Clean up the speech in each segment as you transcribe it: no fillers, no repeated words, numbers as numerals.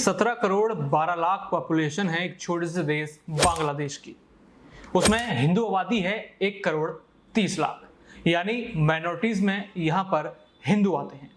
17 crore 12 lakh population है एक छोटे से देश बांग्लादेश की। उसमें हिंदू आबादी है 1 करोड़ 30 लाख, यानी माइनॉरिटीज में यहां पर हिंदू आते हैं।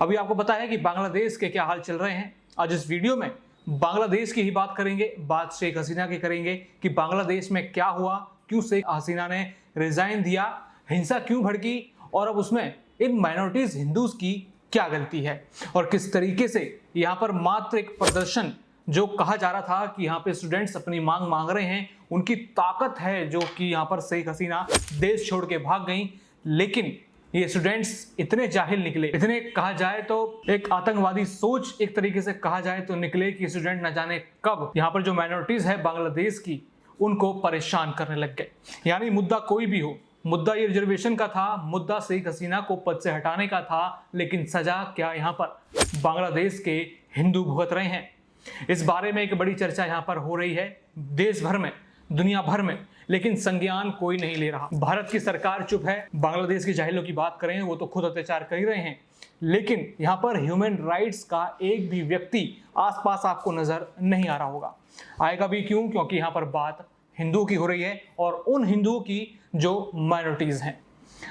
अभी आपको पता है कि बांग्लादेश के क्या हाल चल रहे हैं। आज इस वीडियो में बांग्लादेश की ही बात करेंगे, बात शेख हसीना की करेंगे कि बांग्लादेश में क्या हुआ, क्यों शेख हसीना ने रिजाइन दिया, हिंसा क्यों भड़की और अब उसमें इन माइनॉरिटीज हिंदूज की क्या गलती है और किस तरीके से यहाँ पर मात्र एक प्रदर्शन जो कहा जा रहा था कि यहाँ पे स्टूडेंट्स अपनी मांग मांग रहे हैं, उनकी ताकत है जो कि यहाँ पर शेख हसीना देश छोड़ के भाग गई। लेकिन ये स्टूडेंट्स इतने जाहिल निकले, इतने कहा जाए तो एक आतंकवादी सोच एक तरीके से कहा जाए तो निकले कि स्टूडेंट न जाने कब यहाँ पर जो माइनॉरिटीज है बांग्लादेश की उनको परेशान करने लग गए। यानी मुद्दा कोई भी हो, मुद्दा ये रिजर्वेशन का था, मुद्दा शेख हसीना को पद से हटाने का था, लेकिन सजा क्या यहाँ पर बांग्लादेश के हिंदू भुगत रहे हैं। इस बारे में एक बड़ी चर्चा यहाँ पर हो रही है देश भर में, दुनिया भर में, लेकिन संज्ञान कोई नहीं ले रहा। भारत की सरकार चुप है, बांग्लादेश के जाहिलों की बात करें वो तो खुद अत्याचार कर ही रहे हैं, लेकिन यहाँ पर ह्यूमन राइट्स का एक भी व्यक्ति आसपास आपको नजर नहीं आ रहा होगा। आएगा भी क्यों? क्योंकि यहाँ पर बात हिंदुओं की हो रही है और उन हिंदुओं की जो माइनॉरिटीज हैं।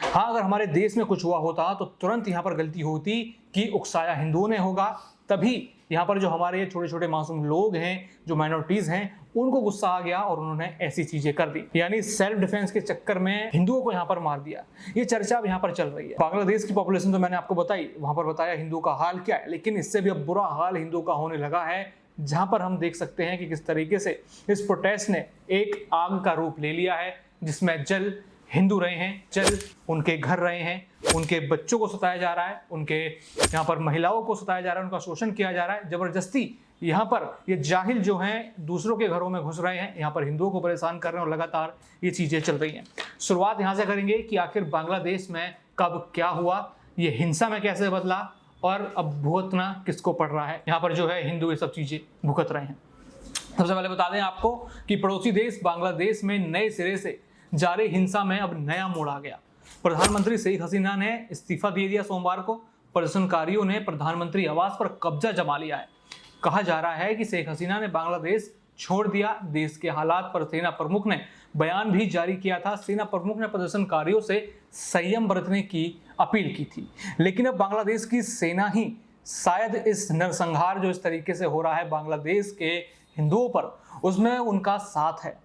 हाँ, अगर हमारे देश में कुछ हुआ होता तो तुरंत यहाँ पर गलती होती कि उकसाया हिंदुओं ने होगा, तभी यहाँ पर जो हमारे छोटे छोटे मासूम लोग हैं, जो माइनॉरिटीज हैं, उनको गुस्सा आ गया और उन्होंने ऐसी चीजें कर दी। यानी सेल्फ डिफेंस के चक्कर में हिंदुओं को यहाँ पर मार दिया। ये चर्चा अब यहाँ पर चल रही है। बांग्लादेश की पॉपुलेशन तो मैंने आपको बताई, वहां पर बताया हिंदुओं का हाल क्या है, लेकिन इससे भी अब बुरा हाल हिंदुओं का होने लगा है, जहां पर हम देख सकते हैं कि किस तरीके से इस प्रोटेस्ट ने एक आग का रूप ले लिया है, जिसमें जल हिंदू रहे हैं, जल उनके घर रहे हैं, उनके बच्चों को सताया जा रहा है, उनके यहाँ पर महिलाओं को सताया जा रहा है, उनका शोषण किया जा रहा है जबरदस्ती। यहाँ पर ये जाहिल जो हैं दूसरों के घरों में घुस रहे हैं, यहाँ पर हिंदुओं को परेशान कर रहे हैं और लगातार ये चीजें चल रही हैं। शुरुआत यहाँ से करेंगे कि आखिर बांग्लादेश में कब क्या हुआ, ये हिंसा में कैसे बदला और अब भुगतना किसको पड़ रहा है। यहाँ पर जो है हिंदू ये सब चीजें भुगत रहे हैं। सबसे पहले बता दें आपको कि पड़ोसी देश बांग्लादेश में नए सिरे से जारी हिंसा में अब नया मोड़ आ गया। प्रधानमंत्री शेख हसीना ने इस्तीफा दे दिया सोमवार को। प्रदर्शनकारियों ने प्रधानमंत्री आवास पर कब्जा जमा लिया है। कहा जा रहा है कि शेख हसीना ने बांग्लादेश छोड़ दिया। देश के हालात पर सेना प्रमुख ने बयान भी जारी किया था। सेना प्रमुख ने प्रदर्शनकारियों से संयम बरतने की अपील की थी, लेकिन अब बांग्लादेश की सेना ही शायद इस नरसंहार जो इस तरीके से हो रहा है बांग्लादेश के हिंदुओं पर, उसमें उनका साथ है।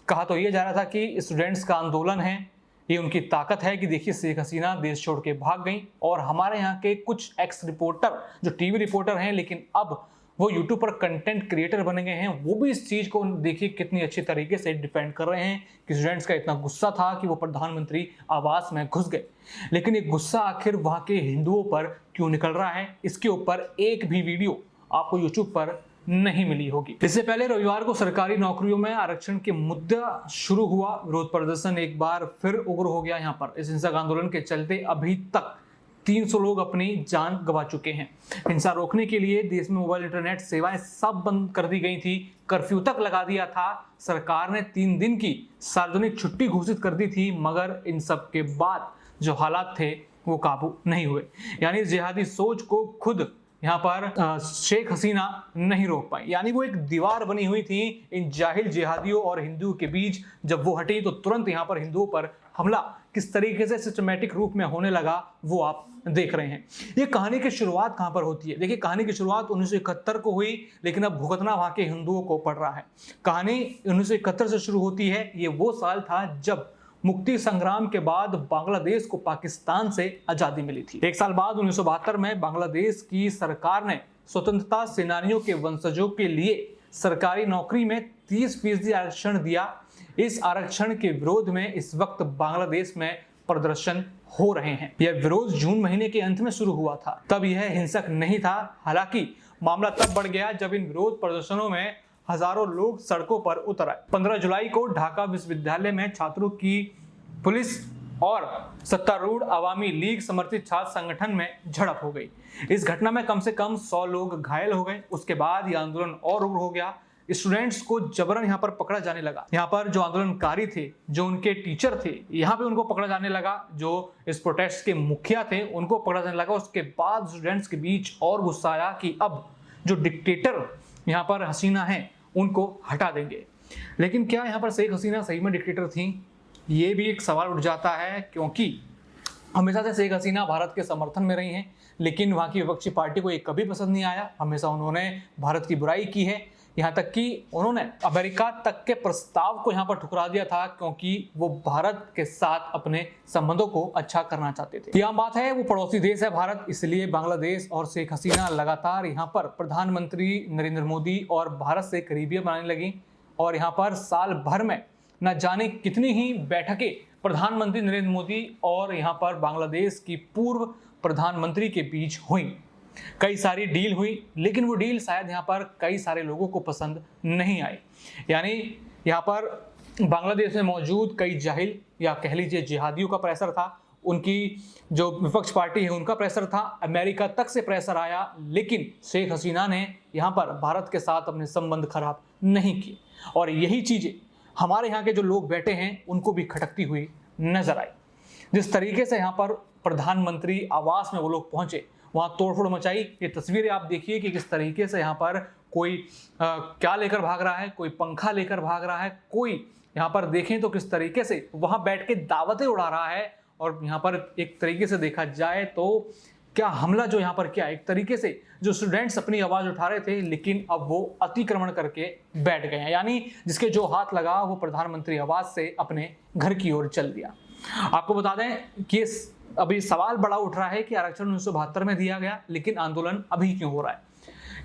कहा तो ये जा रहा था कि स्टूडेंट्स का आंदोलन है, ये उनकी ताकत है कि देखिए शेख हसीना देश छोड़ के भाग गई और हमारे यहाँ के कुछ एक्स रिपोर्टर जो टीवी रिपोर्टर हैं, लेकिन अब वो यूट्यूब पर कंटेंट क्रिएटर बने गए हैं, वो भी इस चीज को देखिए कितनी अच्छी तरीके से डिफेंड कर रहे हैं कि स्टूडेंट्स का इतना गुस्सा था कि वो प्रधानमंत्री आवास में घुस गए। लेकिन ये गुस्सा आखिर वहाँ के हिंदुओं पर क्यों निकल रहा है, इसके ऊपर एक भी वीडियो आपको यूट्यूब पर नहीं मिली होगी। इससे पहले रविवार को सरकारी नौकरियों में आरक्षण के मुद्दा शुरू हुआ। विरोध प्रदर्शन एक बार फिर उग्र हो गया। यहाँ पर इस हिंसक आंदोलन के चलते अभी तक 300 लोग अपनी जान गंवा चुके हैं। हिंसा रोकने के लिए देश में मोबाइल इंटरनेट सेवाएं सब बंद कर दी गई थी, कर्फ्यू तक लगा दिया था। सरकार ने 3 दिन की सार्वजनिक छुट्टी घोषित कर दी थी, मगर इन सब के बाद जो हालात थे वो काबू नहीं हुए। यानी जिहादी सोच को खुद यहाँ पर शेख हसीना नहीं रोक पाई। यानी वो एक दीवार बनी हुई थी इन जाहिल जिहादियों और हिंदुओं के बीच। जब वो हटी तो तुरंत यहाँ पर हिंदुओं पर हमला किस तरीके से सिस्टमैटिक रूप में होने लगा वो आप देख रहे हैं। ये कहानी की शुरुआत कहाँ पर होती है? देखिए, कहानी की शुरुआत 1971 को हुई, लेकिन अब भुगतना वहाँ के हिंदुओं को पड़ रहा है। कहानी 1971 से शुरू होती है। ये वो साल था जब मुक्ति संग्राम के बाद बांग्लादेश को पाकिस्तान से आजादी मिली थी। एक साल बाद 1972 में बांग्लादेश की सरकार ने स्वतंत्रता सेनानियों के वंशजों के लिए सरकारी नौकरी में 30% आरक्षण दिया। इस आरक्षण के विरोध में इस वक्त बांग्लादेश में प्रदर्शन हो रहे हैं। यह विरोध जून महीने के अंत में शुरू हुआ था। तब यह हिंसक नहीं था। हालांकि मामला तब बढ़ गया जब इन विरोध प्रदर्शनों में हजारों लोग सड़कों पर उतर आए। 15 जुलाई को ढाका विश्वविद्यालय में छात्रों की पुलिस और सत्तारूढ़ अवामी लीग समर्थित छात्र संगठन में झड़प हो गई। इस घटना में कम से कम 100 लोग घायल हो गए। उसके बाद यह आंदोलन और उग्र हो गया। स्टूडेंट्स को जबरन यहाँ पर पकड़ा जाने लगा। यहाँ पर जो आंदोलनकारी थे, जो उनके टीचर थे, यहाँ पे उनको पकड़ा जाने लगा। जो इस प्रोटेस्ट के मुखिया थे उनको पकड़ा जाने लगा। उसके बाद स्टूडेंट्स के बीच और गुस्सा आया कि अब जो डिक्टेटर यहाँ पर हसीना हैं उनको हटा देंगे। लेकिन क्या यहाँ पर शेख हसीना सही में डिक्टेटर थी? ये भी एक सवाल उठ जाता है, क्योंकि हमेशा से शेख हसीना भारत के समर्थन में रही हैं, लेकिन वहाँ की विपक्षी पार्टी को ये कभी पसंद नहीं आया। हमेशा उन्होंने भारत की बुराई की है, यहाँ तक कि उन्होंने अमेरिका तक के प्रस्ताव को यहाँ पर ठुकरा दिया था, क्योंकि वो भारत के साथ अपने संबंधों को अच्छा करना चाहते थे। यह बात है, वो पड़ोसी देश है भारत, इसलिए बांग्लादेश और शेख हसीना लगातार यहाँ पर प्रधानमंत्री नरेंद्र मोदी और भारत से करीबियां बनाने लगी। और यहाँ पर साल भर में न जाने कितनी ही बैठकें प्रधानमंत्री नरेंद्र मोदी और यहाँ पर बांग्लादेश की पूर्व प्रधानमंत्री के बीच हुई। कई सारी डील हुई, लेकिन वो डील शायद यहाँ पर कई सारे लोगों को पसंद नहीं आई। यानी यहाँ पर बांग्लादेश में मौजूद कई जाहिल या कह लीजिए जिहादियों का प्रेशर था, उनकी जो विपक्ष पार्टी है उनका प्रेशर था, अमेरिका तक से प्रेशर आया, लेकिन शेख हसीना ने यहाँ पर भारत के साथ अपने संबंध खराब नहीं किए। और यही चीजें हमारे यहाँ के जो लोग बैठे हैं उनको भी खटकती हुई नजर आई। जिस तरीके से यहाँ पर प्रधानमंत्री आवास में वो लोग पहुंचे, वहां तोड़फोड़ मचाई। ये तस्वीरें आप देखिए कि किस तरीके से यहाँ पर कोई क्या लेकर भाग रहा है, कोई पंखा लेकर भाग रहा है, कोई यहाँ पर देखें तो किस तरीके से वहां बैठ के दावतें उड़ा रहा है। और यहाँ पर एक तरीके से देखा जाए तो क्या हमला जो यहाँ पर किया, एक तरीके से जो स्टूडेंट्स अपनी आवाज उठा रहे थे, लेकिन अब वो अतिक्रमण करके बैठ गए हैं। यानी जिसके जो हाथ लगा वो प्रधानमंत्री आवास से अपने घर की ओर चल दिया। आपको बता दें कि अभी सवाल बड़ा उठ रहा है कि आरक्षण 1972 में दिया गया, लेकिन आंदोलन अभी क्यों हो रहा है।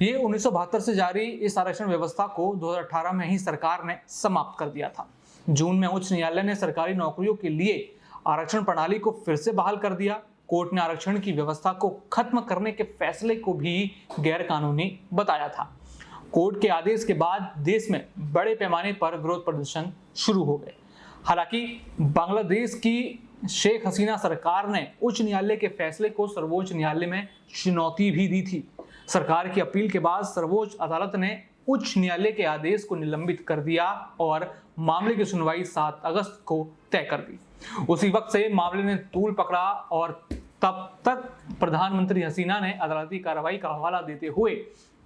ये 1972 से जारी इस आरक्षण व्यवस्था को 2018 में ही सरकार ने समाप्त कर दिया था। जून में उच्च न्यायालय ने सरकारी नौकरियों के लिए आरक्षण प्रणाली को फिर से बहाल कर दिया। कोर्ट ने आरक्षण की व्यवस्था को खत्म करने के फैसले को भी गैर कानूनी बताया था। कोर्ट के आदेश के बाद देश में बड़े पैमाने पर विरोध प्रदर्शन शुरू हो गए। हालांकि बांग्लादेश की शेख हसीना सरकार ने उच्च न्यायालय के फैसले को सर्वोच्च न्यायालय में चुनौती भी दी थी। सरकार की अपील के बाद सर्वोच्च अदालत ने उच्च न्यायालय के आदेश को निलंबित कर दिया और मामले की सुनवाई 7 अगस्त को तय कर दी। उसी वक्त से मामले ने तूल पकड़ा और तब तक प्रधानमंत्री हसीना ने अदालती कार्रवाई का हवाला देते हुए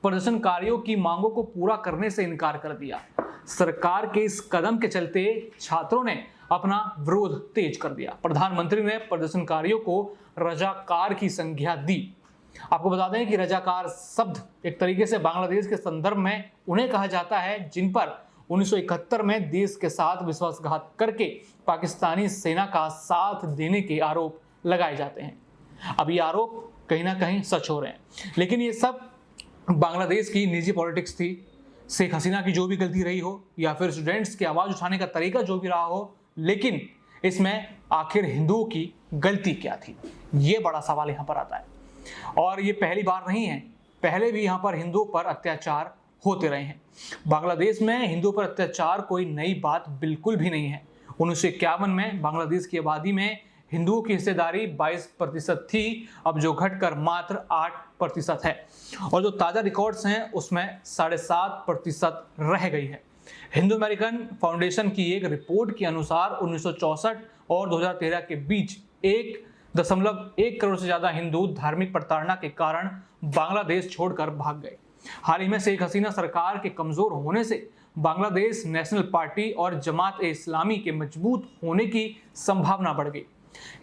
प्रदर्शनकारियों की मांगों को पूरा करने से इनकार कर दिया। सरकार के इस कदम के चलते छात्रों ने अपना विरोध तेज कर दिया। प्रधानमंत्री ने प्रदर्शनकारियों को रजाकार की संज्ञा दी। आपको बता दें कि रजाकार शब्द एक तरीके से बांग्लादेश के संदर्भ में उन्हें कहा जाता है जिन पर 1971 में देश के साथ विश्वासघात करके पाकिस्तानी सेना का साथ देने के आरोप लगाए जाते हैं। अब ये आरोप कहीं ना कहीं सच हो रहे हैं, लेकिन ये सब बांग्लादेश की निजी पॉलिटिक्स थी। शेख हसीना की जो भी गलती रही हो या फिर स्टूडेंट्स की आवाज उठाने का तरीका जो भी रहा हो, लेकिन इसमें आखिर हिंदुओं की गलती क्या थी, ये बड़ा सवाल यहाँ पर आता है। और ये पहली बार नहीं है, पहले भी यहाँ पर हिंदुओं पर अत्याचार होते रहे हैं। बांग्लादेश में हिंदुओं पर अत्याचार कोई नई बात बिल्कुल भी नहीं है। 1951 में बांग्लादेश की आबादी में हिंदुओं की हिस्सेदारी 22% थी, अब जो घटकर मात्र 8% है। और जो ताजा रिकॉर्ड्स हैं उसमें 7.5% रह गई है। हिंदू अमेरिकन फाउंडेशन की एक रिपोर्ट के अनुसार 1964 और 2013 के बीच 1.1 करोड़ से ज्यादा हिंदू धार्मिक प्रताड़ना के कारण बांग्लादेश छोड़कर भाग गए। हाल ही में शेख हसीना सरकार के कमजोर होने से बांग्लादेश नेशनल पार्टी और जमात ए इस्लामी के मजबूत होने की संभावना बढ़ गई।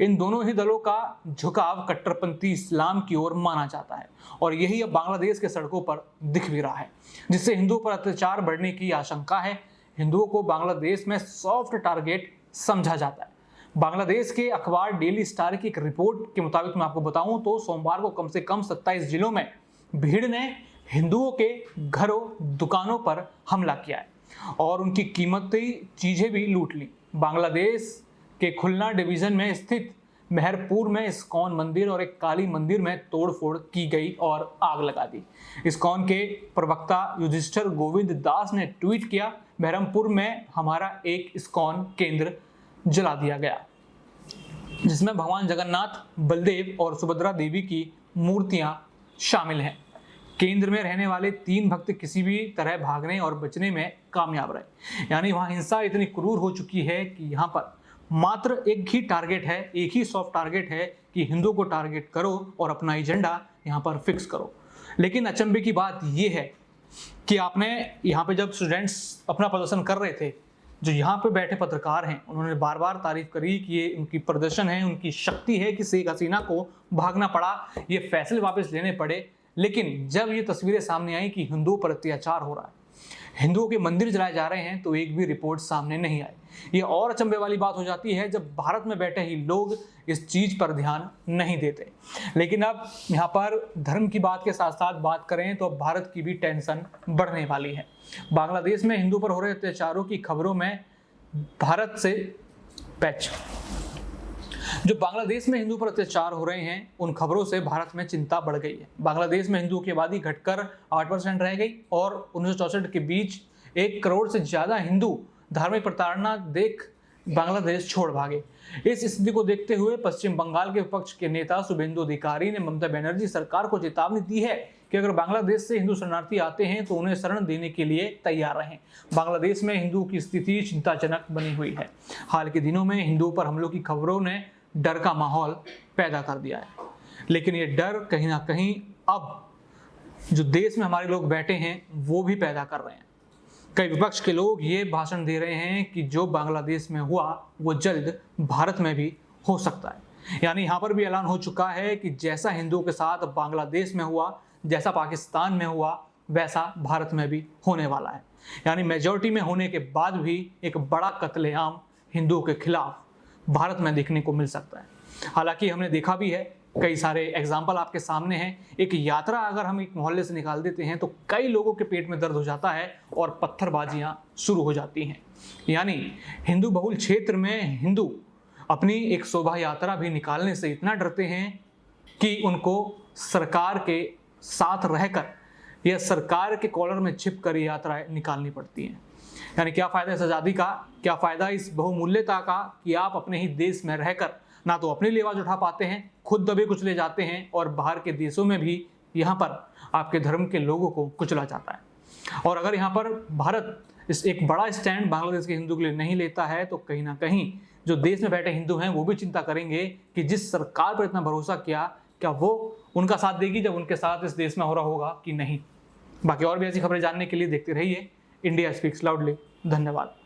इन दोनों ही दलों का झुकाव कट्टरपंथी इस्लाम की ओर माना जाता है और यही अब बांग्लादेश के सड़कों पर दिख भी रहा है, जिससे हिंदुओं पर अत्याचार बढ़ने की आशंका है। हिंदुओं को बांग्लादेश में सॉफ्ट टारगेट समझा जाता है। बांग्लादेश के अखबार डेली स्टार की एक रिपोर्ट के मुताबिक मैं आपको बताऊं तो सोमवार को कम से कम 27 जिलों में भीड़ ने हिंदुओं के घरों दुकानों पर हमला किया है और उनकी कीमती चीजें भी लूट ली। बांग्लादेश के खुलना डिवीजन में स्थित मेहरपुर में इस्कॉन मंदिर और एक काली मंदिर में तोड़फोड़ की गई और आग लगा दी। इस्कॉन के प्रवक्ता युधिष्ठिर गोविंद दास ने ट्वीट किया, मेहरमपुर में हमारा एक इस्कॉन केंद्र जला दिया गया जिसमें भगवान जगन्नाथ, बलदेव और सुभद्रा देवी की मूर्तियां शामिल हैं। केंद्र में रहने वाले 3 भक्त किसी भी तरह भागने और बचने में कामयाब रहे। यानी वहां हिंसा इतनी क्रूर हो चुकी है कि यहाँ पर मात्र एक ही टारगेट है, एक ही सॉफ्ट टारगेट है कि हिंदुओं को टारगेट करो और अपना एजेंडा यहाँ पर फिक्स करो। लेकिन अचंभे की बात यह है कि आपने यहाँ पे जब स्टूडेंट्स अपना प्रदर्शन कर रहे थे, जो यहाँ पे बैठे पत्रकार हैं उन्होंने बार बार तारीफ करी कि ये उनकी प्रदर्शन है, उनकी शक्ति है कि शेख हसीना को भागना पड़ा, ये फैसले वापस लेने पड़े। लेकिन जब ये तस्वीरें सामने आई कि हिंदुओं पर अत्याचार हो रहा है, हिंदुओं के मंदिर जलाए जा रहे हैं, तो एक भी रिपोर्ट सामने नहीं आई। ये और अचंभे वाली बात हो जाती है जब भारत में बैठे ही लोग इस चीज पर ध्यान नहीं देते। लेकिन अब यहाँ पर धर्म की बात के साथ साथ बात करें तो अब भारत की भी टेंशन बढ़ने वाली है। बांग्लादेश में हिंदू पर हो रहे अत्याचारों की खबरों में भारत से पैच जो बांग्लादेश में हिंदू पर अत्याचार हो रहे हैं उन खबरों से भारत में चिंता बढ़ गई है। बांग्लादेश में हिंदुओं की आबादी घटकर 8% रह गई और 1964 के बीच 1 करोड़ से ज्यादा हिंदू धार्मिक प्रताड़ना देख बांग्लादेश छोड़ भागे। इस स्थिति को देखते हुए पश्चिम बंगाल के विपक्ष के नेता शुभेंदु अधिकारी ने ममता बनर्जी सरकार को चेतावनी दी है कि अगर बांग्लादेश से हिंदू शरणार्थी आते हैं तो उन्हें शरण देने के लिए तैयार रहें। बांग्लादेश में हिंदुओं की स्थिति चिंताजनक बनी हुई है। हाल के दिनों में हिंदुओं पर हमलों की खबरों ने डर का माहौल पैदा कर दिया है। लेकिन ये डर कहीं ना कहीं अब जो देश में हमारे लोग बैठे हैं वो भी पैदा कर रहे हैं। कई विपक्ष के लोग ये भाषण दे रहे हैं कि जो बांग्लादेश में हुआ वो जल्द भारत में भी हो सकता है। यानी यहाँ पर भी ऐलान हो चुका है कि जैसा हिंदुओं के साथ बांग्लादेश में हुआ, जैसा पाकिस्तान में हुआ, वैसा भारत में भी होने वाला है। यानी मेजॉरिटी में होने के बाद भी एक बड़ा कत्लेआम हिंदुओं के खिलाफ भारत में देखने को मिल सकता है। हालांकि हमने देखा भी है, कई सारे एग्जाम्पल आपके सामने हैं। एक यात्रा अगर हम एक मोहल्ले से निकाल देते हैं तो कई लोगों के पेट में दर्द हो जाता है और पत्थरबाजियां शुरू हो जाती हैं। यानी हिंदू बहुल क्षेत्र में हिंदू अपनी एक शोभा यात्रा भी निकालने से इतना डरते हैं कि उनको सरकार के साथ रहकर या सरकार के कॉलर में छिप कर यात्राएं निकालनी पड़ती हैं। यानी क्या फ़ायदा इस आज़ादी का, क्या फ़ायदा इस बहुमूल्यता का कि आप अपने ही देश में रहकर ना तो अपने लिए आवाज़ उठा पाते हैं, खुद दबे कुचले जाते हैं और बाहर के देशों में भी यहाँ पर आपके धर्म के लोगों को कुचला जाता है। और अगर यहाँ पर भारत इस एक बड़ा स्टैंड बांग्लादेश के हिंदू के लिए नहीं लेता है तो कहीं ना कहीं जो देश में बैठे हिंदू हैं वो भी चिंता करेंगे कि जिस सरकार पर इतना भरोसा किया, क्या वो उनका साथ देगी जब उनके साथ इस देश में हो रहा होगा कि नहीं। बाकी और भी ऐसी खबरें जानने के लिए देखते रहिए इंडिया स्पीक्स लाउडली। धन्यवाद।